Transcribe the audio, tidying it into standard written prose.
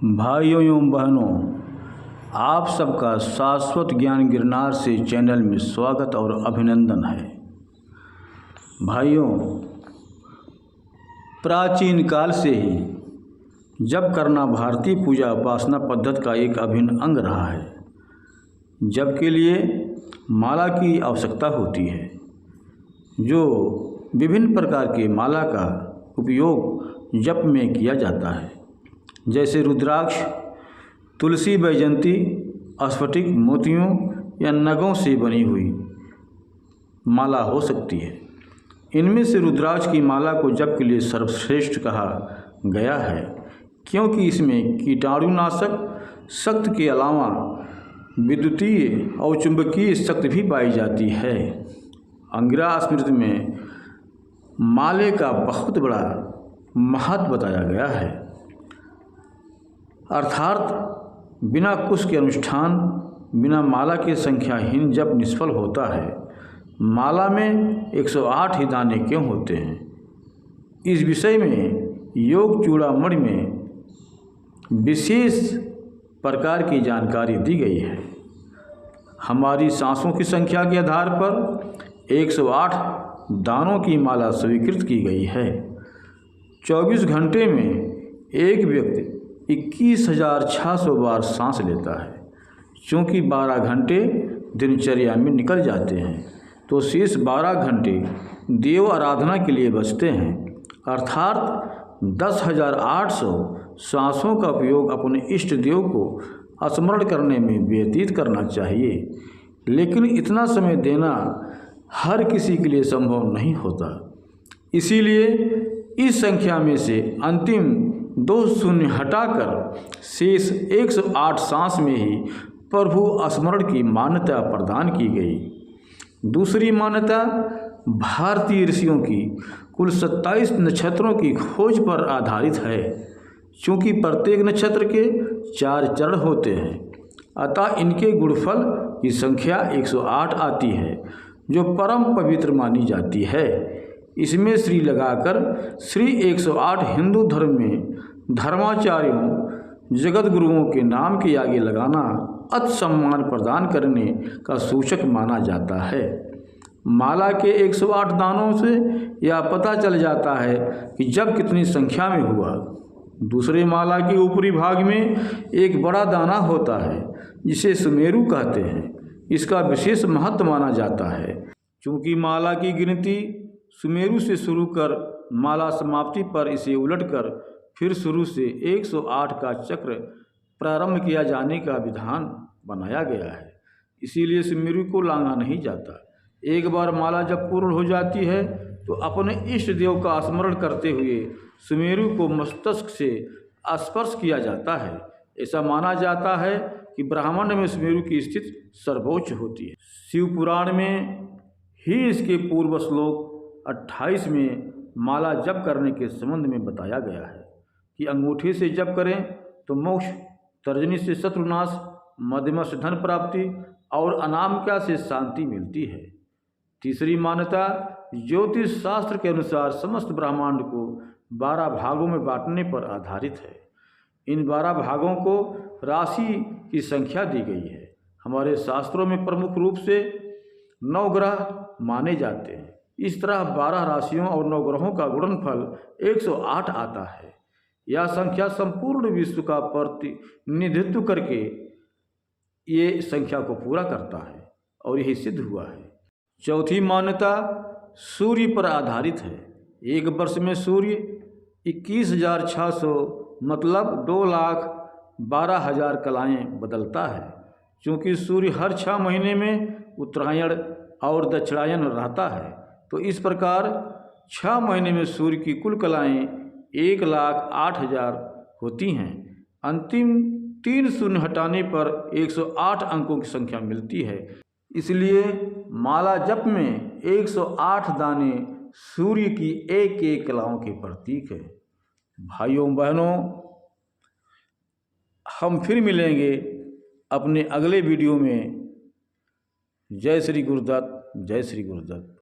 भाइयों एवं बहनों, आप सबका शाश्वत ज्ञान गिरनार से चैनल में स्वागत और अभिनंदन है। भाइयों, प्राचीन काल से ही जप करना भारतीय पूजा उपासना पद्धति का एक अभिन्न अंग रहा है। जप के लिए माला की आवश्यकता होती है, जो विभिन्न प्रकार के माला का उपयोग जप में किया जाता है, जैसे रुद्राक्ष, तुलसी, बैजंती, स्फटिक, मोतियों या नगों से बनी हुई माला हो सकती है। इनमें से रुद्राक्ष की माला को जप के लिए सर्वश्रेष्ठ कहा गया है, क्योंकि इसमें कीटाणुनाशक शक्ति के अलावा विद्युतीय और चुंबकीय शक्ति भी पाई जाती है। अंगिरा स्मृति में माले का बहुत बड़ा महत्व बताया गया है, अर्थात बिना कुश के अनुष्ठान, बिना माला के संख्याहीन जप निष्फल होता है। माला में 108 ही दाने क्यों होते हैं, इस विषय में योग चूड़ामणि में विशेष प्रकार की जानकारी दी गई है। हमारी सांसों की संख्या के आधार पर 108 दानों की माला स्वीकृत की गई है। 24 घंटे में एक व्यक्ति 21,600 बार सांस लेता है। चूँकि 12 घंटे दिनचर्या में निकल जाते हैं, तो शेष 12 घंटे देव आराधना के लिए बचते हैं, अर्थात 10,800 सांसों का उपयोग अपने इष्ट देव को स्मरण करने में व्यतीत करना चाहिए। लेकिन इतना समय देना हर किसी के लिए संभव नहीं होता, इसीलिए इस संख्या में से अंतिम 2 शून्य हटाकर शेष 108 सांस में ही प्रभु स्मरण की मान्यता प्रदान की गई। दूसरी मान्यता भारतीय ऋषियों की कुल 27 नक्षत्रों की खोज पर आधारित है। चूँकि प्रत्येक नक्षत्र के 4 चरण होते हैं, अतः इनके गुणफल की संख्या 108 आती है, जो परम पवित्र मानी जाती है। इसमें श्री लगाकर श्री 108 हिंदू धर्म में धर्माचार्यों, जगत गुरुओं के नाम के आगे लगाना अति सम्मान प्रदान करने का सूचक माना जाता है। माला के 108 दानों से यह पता चल जाता है कि जब कितनी संख्या में हुआ। दूसरे माला के ऊपरी भाग में एक बड़ा दाना होता है, जिसे सुमेरु कहते हैं। इसका विशेष महत्व माना जाता है, क्योंकि माला की गिनती सुमेरु से शुरू कर माला समाप्ति पर इसे उलटकर फिर शुरू से 108 का चक्र प्रारंभ किया जाने का विधान बनाया गया है। इसीलिए सुमेरु को लांघा नहीं जाता। एक बार माला जब पूर्ण हो जाती है, तो अपने इष्ट देव का स्मरण करते हुए सुमेरु को मस्तक से स्पर्श किया जाता है। ऐसा माना जाता है कि ब्रह्मांड में सुमेरु की स्थिति सर्वोच्च होती है। शिव पुराण में ही इसके पूर्व श्लोक 28 में माला जप करने के संबंध में बताया गया है कि अंगूठे से जप करें तो मोक्ष, तर्जनी से शत्रुनाश, मध्यमा से धन प्राप्ति और अनामिका से शांति मिलती है। तीसरी मान्यता ज्योतिष शास्त्र के अनुसार समस्त ब्रह्मांड को 12 भागों में बांटने पर आधारित है। इन 12 भागों को राशि की संख्या दी गई है। हमारे शास्त्रों में प्रमुख रूप से 9 ग्रह माने जाते हैं। इस तरह 12 राशियों और 9 ग्रहों का गुणनफल 108 आता है। यह संख्या संपूर्ण विश्व का प्रतिनिधित्व करके ये संख्या को पूरा करता है, और यही सिद्ध हुआ है। चौथी मान्यता सूर्य पर आधारित है। एक वर्ष में सूर्य 21,600 मतलब 2,12,000 कलाएँ बदलता है। क्योंकि सूर्य हर 6 महीने में उत्तरायण और दक्षिणायन रहता है, तो इस प्रकार 6 महीने में सूर्य की कुल कलाएँ 1,08,000 होती हैं। अंतिम 3 शून्य हटाने पर 108 अंकों की संख्या मिलती है। इसलिए माला जप में 108 दाने सूर्य की एक एक कलाओं के प्रतीक है। भाइयों बहनों, हम फिर मिलेंगे अपने अगले वीडियो में। जय श्री गुरुदत्त, जय श्री गुरुदत्त।